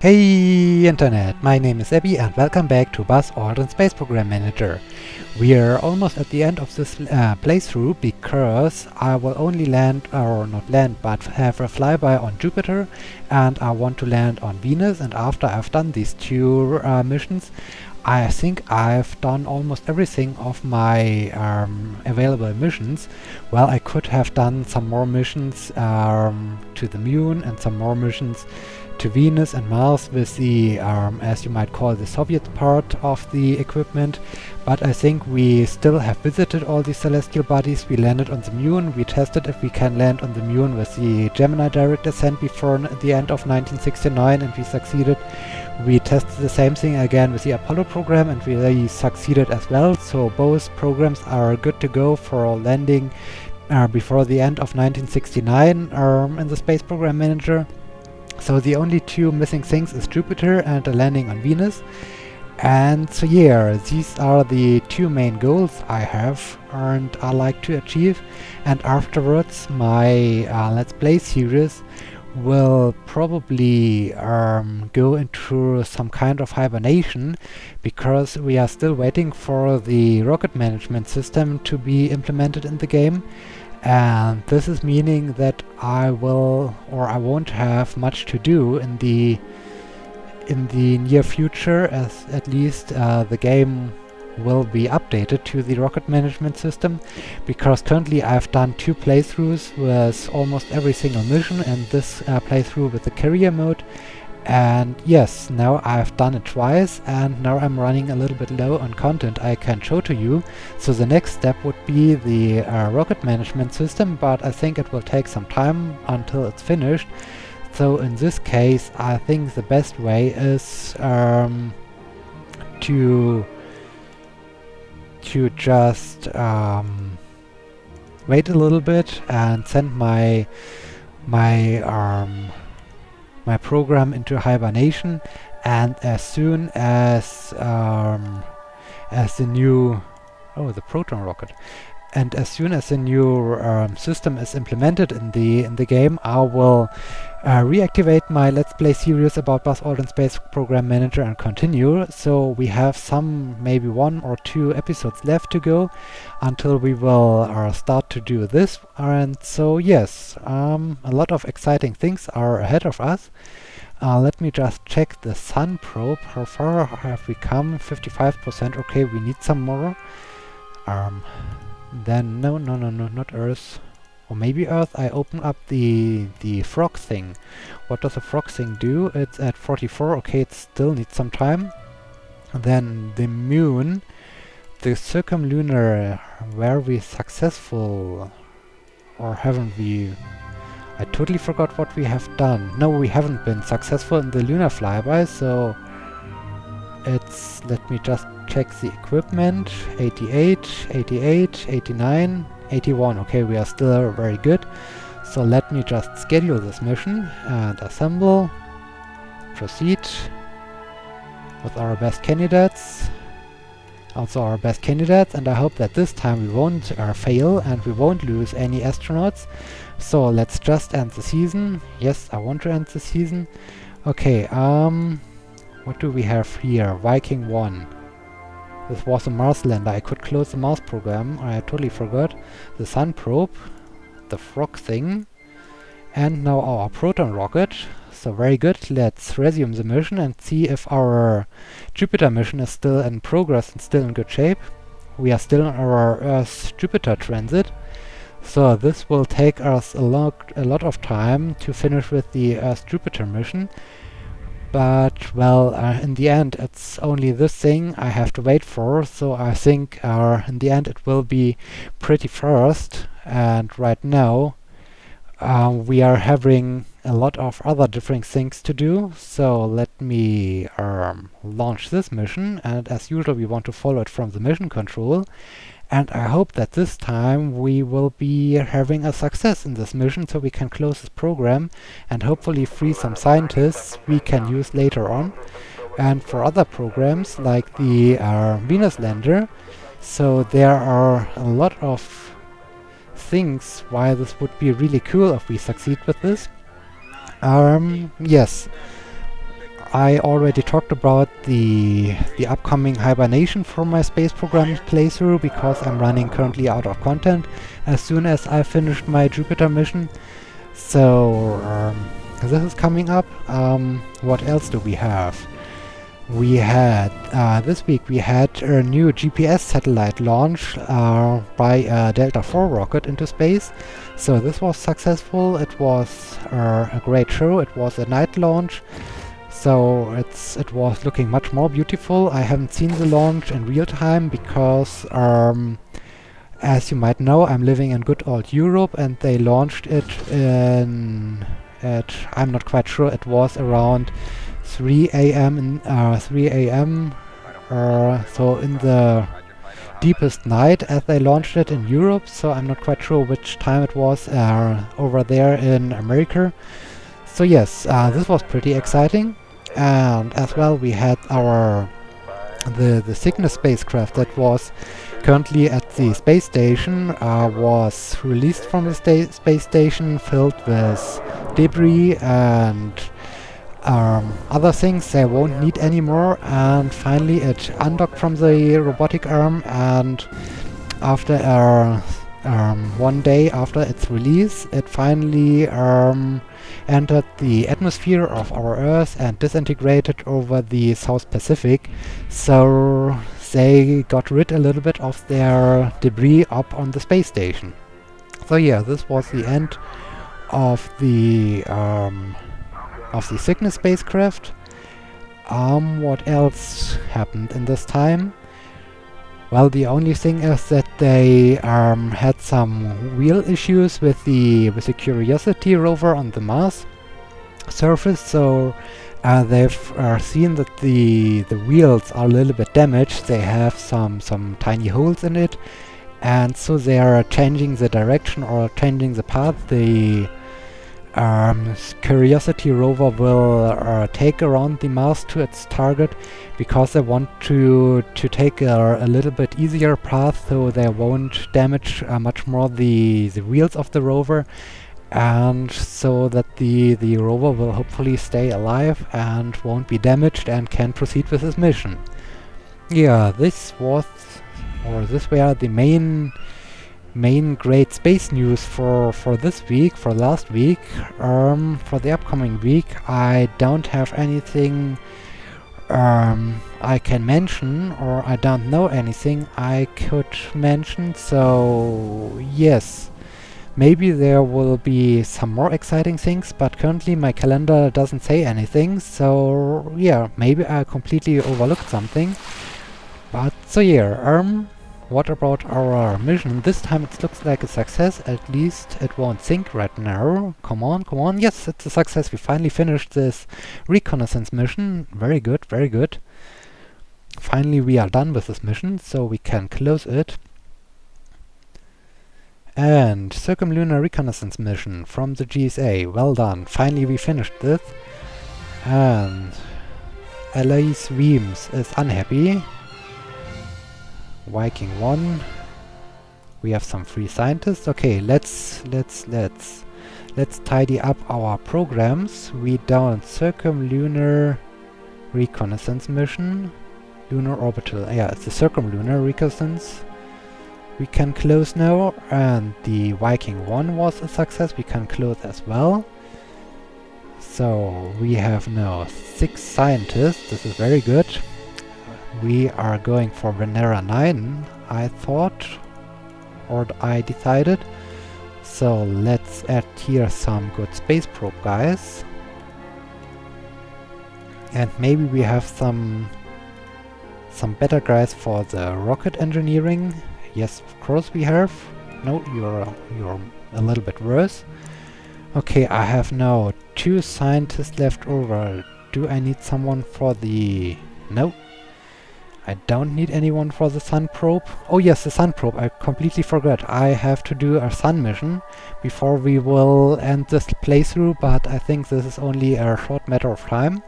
Hey Internet, my name is Abby and welcome back to Aldrin Space Program Manager. We are almost at the end of this playthrough because I will only land, or not land, but have a flyby on Jupiter, and I want to land on Venus. And after I've done these two missions, I think I've done almost everything of my available missions. Well, I could have done some more missions to the Moon and some more missions to Venus and Mars with the, as you might call, the Soviet part of the equipment. But I think we still have visited all these celestial bodies. We landed on the Moon. We tested if we can land on the Moon with the Gemini direct ascent before the end of 1969, and we succeeded. We tested the same thing again with the Apollo program, and we really succeeded as well. So both programs are good to go for landing before the end of 1969 in the Space Program Manager. So the only two missing things is Jupiter and a landing on Venus. And so yeah, these are the two main goals I have and I like to achieve. And afterwards my Let's Play series will probably go into some kind of hibernation, because we are still waiting for the rocket management system to be implemented in the game. And this is meaning that I won't have much to do in the near future, as at least the game will be updated to the rocket management system, because currently I've done 2 playthroughs with almost every single mission, and this playthrough with the carrier mode. And yes, now I've done it twice, and now I'm running a little bit low on content I can show to you. So the next step would be the rocket management system, but I think it will take some time until it's finished. So in this case, I think the best way is to just wait a little bit and send my program into hibernation, and as soon as the new the proton rocket, and as soon as the new system is implemented in the game, I will reactivate my Let's Play series about Aldrin Space Program Manager and continue. So we have maybe 1 or 2 episodes left to go until we will start to do this. And so yes, a lot of exciting things are ahead of us. Let me just check the Sun probe. How far have we come? 55%. Okay, we need some more. Then no, not Earth. Or maybe Earth. I open up the frog thing. What does the frog thing do? It's at 44. Okay, it still needs some time. Then the Moon, the circumlunar. Were we successful, or haven't we? I totally forgot what we have done. No, we haven't been successful in the lunar flyby. So it's, let me just check the equipment. 88, 88, 89, 81. Okay, we are still very good. So let me just schedule this mission and assemble. Proceed with our best candidates. Also our best candidates, and I hope that this time we won't fail and we won't lose any astronauts. So let's just end the season. Yes, I want to end the season. Okay, what do we have here? Viking 1. This was a Mars lander. I could close the Mars program. I totally forgot. The Sun probe, the frog thing, and now our proton rocket. So very good. Let's resume the mission and see if our Jupiter mission is still in progress and still in good shape. We are still on our Earth-Jupiter transit. So this will take us a lot of time to finish with the Earth-Jupiter mission. But, well, in the end, it's only this thing I have to wait for, so I think in the end it will be pretty fast. And right now, we are having a lot of other different things to do. So let me launch this mission, and as usual, we want to follow it from the mission control. And I hope that this time we will be having a success in this mission, so we can close this program and hopefully free some scientists we can use later on. And for other programs like the Venus lander, so there are a lot of things why this would be really cool if we succeed with this. Yes. I already talked about the upcoming hibernation for my space program playthrough, because I'm running currently out of content as soon as I finished my Jupiter mission. So this is coming up. What else do we have? We had this week we had a new GPS satellite launch by a Delta IV rocket into space. So this was successful. It was a great show. It was a night launch. So it was looking much more beautiful. I haven't seen the launch in real time because, as you might know, I'm living in good old Europe, and they launched it I'm not quite sure, it was around 3 a.m. So in the deepest night as they launched it in Europe. So I'm not quite sure which time it was over there in America. So yes, this was pretty exciting. And as well, we had the Cygnus spacecraft that was currently at the space station, was released from the space station, filled with debris and other things they won't need anymore. And finally it undocked from the robotic arm, and after one day after its release, it finally entered the atmosphere of our Earth and disintegrated over the South Pacific. So they got rid a little bit of their debris up on the space station. So yeah, this was the end of the Cygnus spacecraft. What else happened in this time? Well, the only thing is that they had some wheel issues with the Curiosity rover on the Mars surface. So they've seen that the wheels are a little bit damaged. They have some tiny holes in it, and so they are changing the direction or changing the path the Curiosity rover will take around the Mars to its target, because they want to take a little bit easier path, so they won't damage much more the wheels of the rover, and so that the rover will hopefully stay alive and won't be damaged and can proceed with his mission. Yeah, this were the main great space news for this week, for last week. For the upcoming week, I don't have anything I can mention, or I don't know anything I could mention. So yes, maybe there will be some more exciting things, but currently my calendar doesn't say anything. So yeah, maybe I completely overlooked something. But so yeah, what about our mission? This time it looks like a success. At least it won't sink right now. Come on, come on. Yes, it's a success. We finally finished this reconnaissance mission. Very good, very good. Finally we are done with this mission, so we can close it. And circumlunar reconnaissance mission from the GSA. Well done. Finally we finished this. And Alois Weems is unhappy. Viking 1. We have some free scientists. Okay, let's tidy up our programs. We done circumlunar reconnaissance mission, lunar orbital. Yeah, it's the circumlunar reconnaissance. We can close now, and the Viking 1 was a success. We can close as well. So we have now 6 scientists. This is very good. We are going for Venera 9, I thought, or I decided. So let's add here some good space probe guys. And maybe we have some better guys for the rocket engineering. Yes, of course we have. No, you're a little bit worse. Okay, I have now 2 scientists left over. Do I need someone for the... No. I don't need anyone for the sun probe. Oh yes, the sun probe. I completely forgot. I have to do a sun mission before we will end this playthrough, but I think this is only a short matter of time.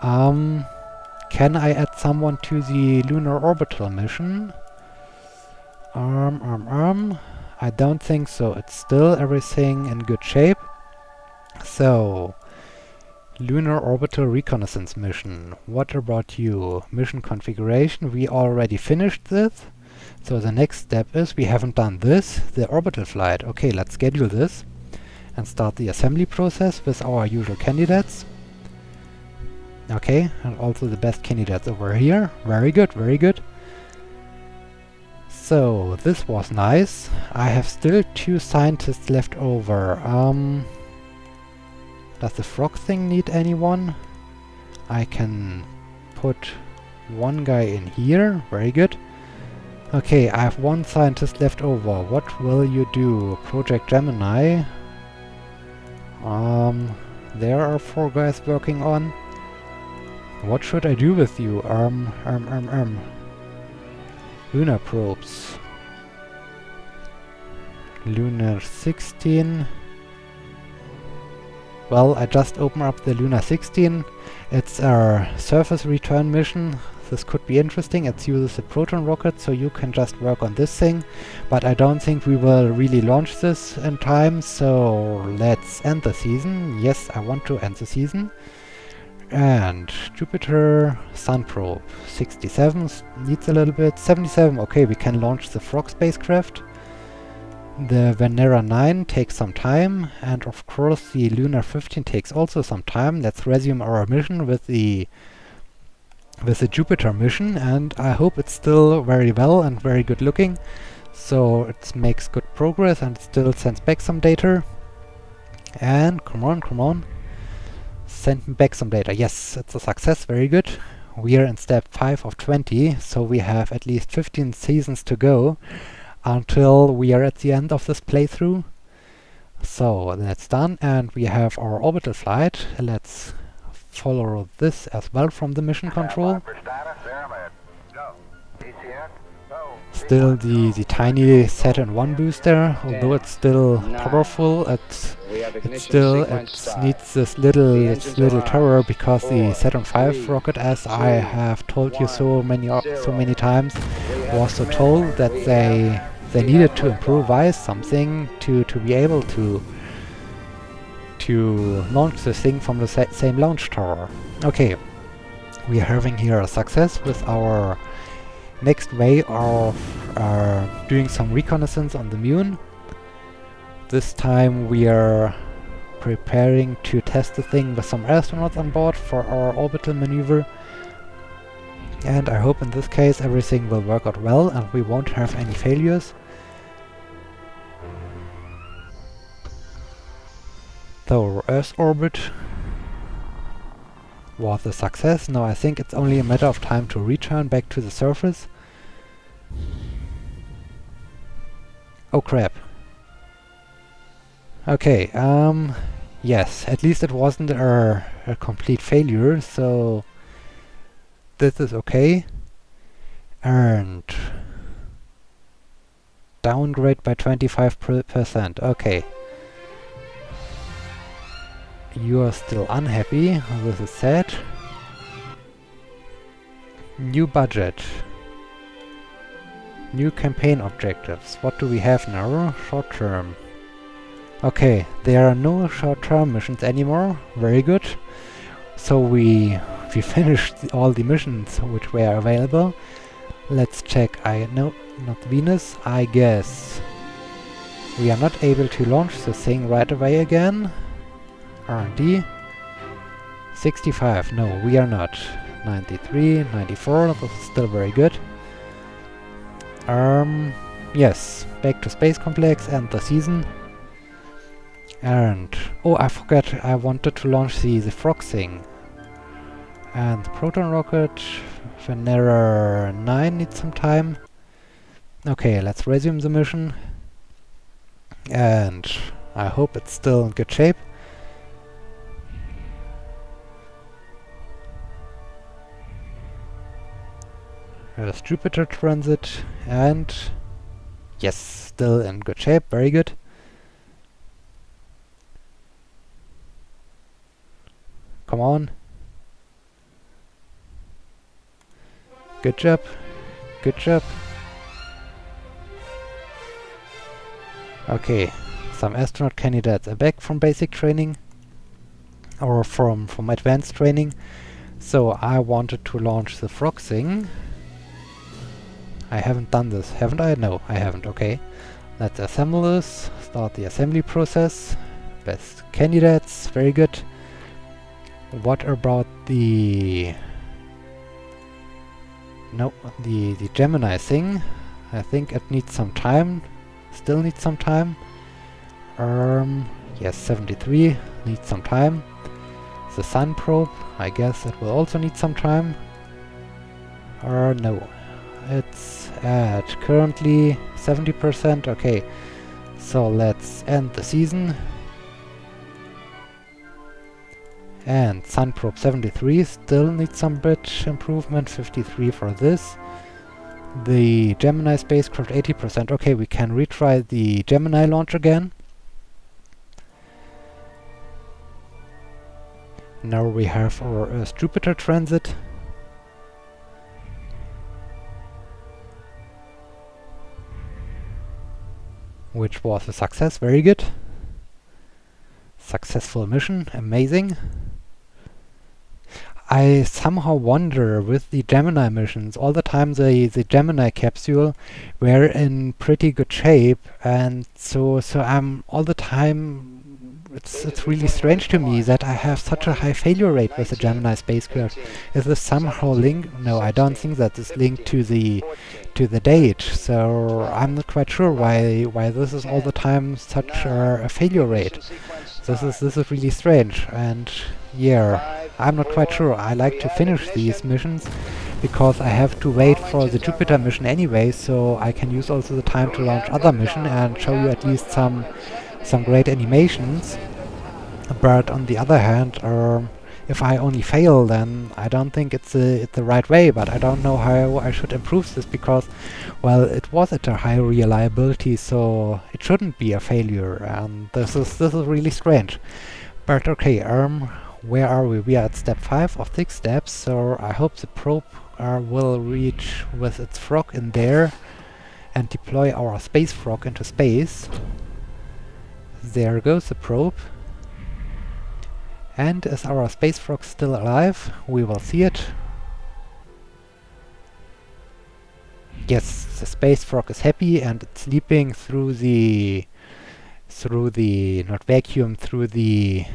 Can I add someone to the lunar orbital mission? I don't think so. It's still everything in good shape. So Lunar Orbital Reconnaissance Mission. What about you? Mission configuration. We already finished this. So the next step is, we haven't done this, the orbital flight. Okay, let's schedule this and start the assembly process with our usual candidates. Okay, and also the best candidates over here. Very good, very good. So, this was nice. I have still 2 scientists left over. Does the frog thing need anyone? I can put 1 guy in here. Very good. Okay, I have 1 scientist left over. What will you do? Project Gemini. There are 4 guys working on. What should I do with you? Lunar probes. Lunar 16. Well, I just open up the Lunar 16. It's our surface return mission. This could be interesting. It uses a proton rocket, so you can just work on this thing. But I don't think we will really launch this in time, so let's end the season. Yes, I want to end the season. And Jupiter Sun probe. 67 needs a little bit. 77, okay, we can launch the Frog spacecraft. The Venera 9 takes some time, and of course the Lunar 15 takes also some time. Let's resume our mission with the Jupiter mission, and I hope it's still very well and very good looking. So it makes good progress and still sends back some data. And come on. Send me back some data. Yes, it's a success, very good. We are in step 5 of 20, so we have at least 15 seasons to go until we are at the end of this playthrough. So that's done, and we have our orbital flight. Let's follow this as well from the mission control. Still the tiny Saturn 1 booster, although it's still powerful, it needs this little tower, because the Saturn 5 rocket, as I have told you so many times, was so told that they needed to improvise something to be able to launch this thing from the same launch tower. Okay, we are having here a success with our next way of doing some reconnaissance on the moon. This time we are preparing to test the thing with some astronauts on board for our orbital maneuver. And I hope in this case everything will work out well and we won't have any failures. So Earth orbit was a success. Now I think it's only a matter of time to return back to the surface. Oh crap. Okay, yes, at least it wasn't a complete failure, so this is okay. And downgrade by 25%. Okay. You are still unhappy, this is sad. New budget. New campaign objectives. What do we have now? Short term. Okay, there are no short-term missions anymore. Very good. So we finished all the missions which were available. Let's check. No, not Venus. I guess we are not able to launch the thing right away again. R&D. 65. No, we are not. 93, 94. This is still very good. Yes, back to Space Complex and the season. And oh, I forgot, I wanted to launch the frog thing. And the proton rocket, Venera 9 needs some time. Okay, let's resume the mission. And I hope it's still in good shape. There's Jupiter transit, and yes, still in good shape, very good. Come on. Good job. Good job. Okay, some astronaut candidates are back from basic training. or from advanced training. So I wanted to launch the frog thing. I haven't done this, haven't I? No, I haven't. Okay. Let's assemble this, start the assembly process. Best candidates, very good. What about the... No, the Gemini thing? I think it needs some time. Still needs some time. Yes, 73 needs some time. The Sun probe, I guess it will also need some time. No. It's at currently 70%. Okay, so let's end the season. And Sun probe 73 still needs some bit improvement. 53 for this. The Gemini spacecraft 80%. Okay, we can retry the Gemini launch again. Now we have our Earth-Jupiter transit. Which was a success, very good. Successful mission, amazing. I somehow wonder with the Gemini missions, all the time the Gemini capsule were in pretty good shape, and so I'm all the time, it's really strange to me that I have such a high failure rate with the Gemini spacecraft. Is this somehow linked? No, I don't think that is linked to the date, so I'm not quite sure why this is all the time such a failure rate. This is really strange, and yeah, I'm not quite sure. I like to finish these missions because I have to wait for the Jupiter mission anyway, so I can use also the time to launch other mission and show you at least some great animations. But on the other hand, if I only fail, then I don't think it's the right way, but I don't know how I should improve this because, well, it was at a high reliability, so it shouldn't be a failure, and this is really strange. But okay, where are we? We are at step 5 of 6 steps, so I hope the probe will reach with its frog in there and deploy our space frog into space. There goes the probe. And is our space frog still alive? We will see it. Yes, the space frog is happy and it's leaping through the not vacuum, through the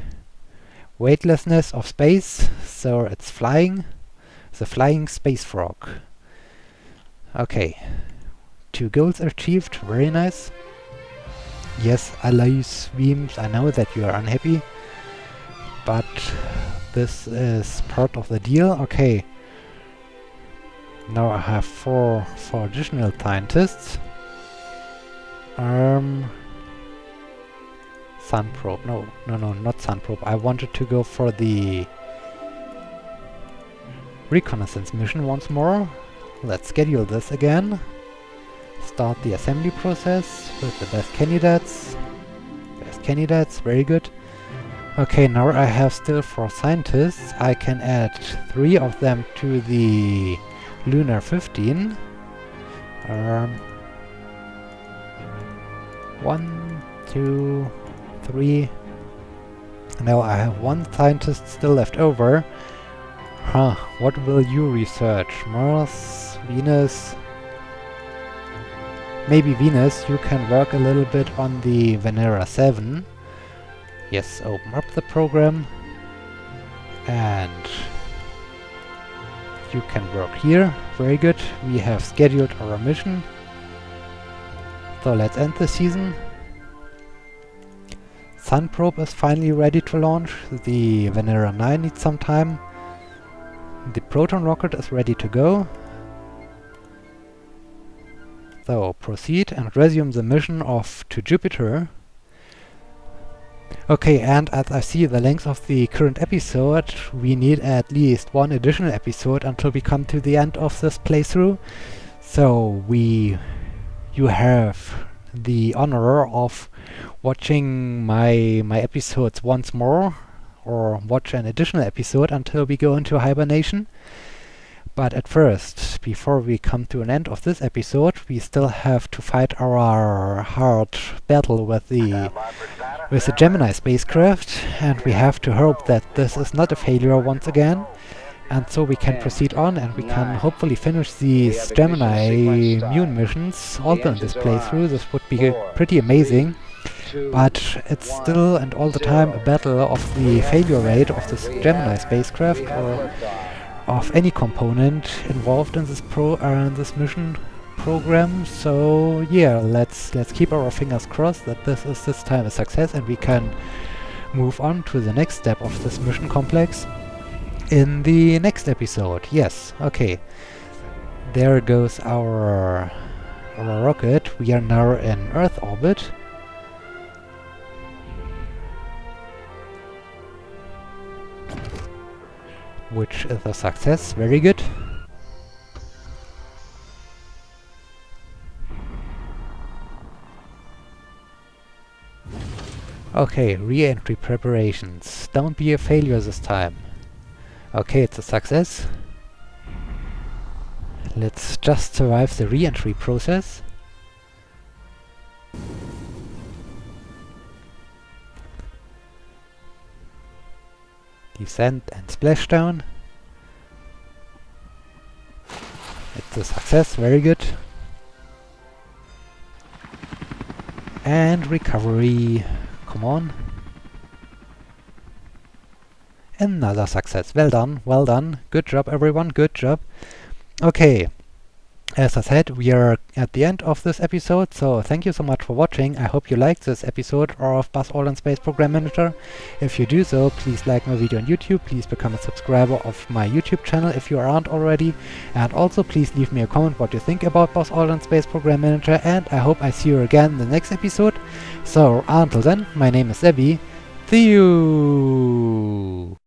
weightlessness of space, so it's flying. The flying space frog. Okay, 2 goals achieved, very nice. Yes, Alois Weems, I know that you are unhappy, but this is part of the deal. Okay, now I have four additional scientists. Sun probe, no, not Sun probe. I wanted to go for the reconnaissance mission once more. Let's schedule this again. Start the assembly process with the best candidates. Best candidates, very good. Okay, now I have still 4 scientists. I can add 3 of them to the Lunar 15. 1, 2, 3. Now I have 1 scientist still left over. What will you research? Mars, Venus? Maybe Venus. You can work a little bit on the Venera 7. Yes, open up the program. And you can work here. Very good. We have scheduled our mission. So let's end the season. Sun probe is finally ready to launch. The Venera 9 needs some time. The proton rocket is ready to go. So proceed and resume the mission off to Jupiter. Okay, and as I see the length of the current episode, we need at least 1 additional episode until we come to the end of this playthrough. So you have the honor of watching my episodes once more, or watch an additional episode until we go into hibernation. But at first, before we come to an end of this episode, we still have to fight our hard battle with the Gemini spacecraft, and we have to hope that this is not a failure once again, and so we can proceed on and we can hopefully finish these Gemini Moon missions also in this playthrough. This would be pretty amazing, but it's still and all the time a battle of the failure rate of this Gemini spacecraft or of any component involved in this mission program. So yeah, let's keep our fingers crossed that this time a success and we can move on to the next step of this mission complex in the next episode. Yes, okay. There goes our rocket. We are now in Earth orbit. Which is a success, very good. Okay, re-entry preparations. Don't be a failure this time. Okay, it's a success. Let's just survive the re-entry process. Descent and splashdown. It's a success, very good. And recovery. Come on. Another success. Well done, well done. Good job everyone, good job. Okay. As I said, we are at the end of this episode, so thank you so much for watching. I hope you liked this episode of Buzz Aldrin Space Program Manager. If you do so, please like my video on YouTube, please become a subscriber of my YouTube channel if you aren't already, and also please leave me a comment what you think about Buzz Aldrin Space Program Manager, and I hope I see you again in the next episode. So until then, my name is Abby. See you!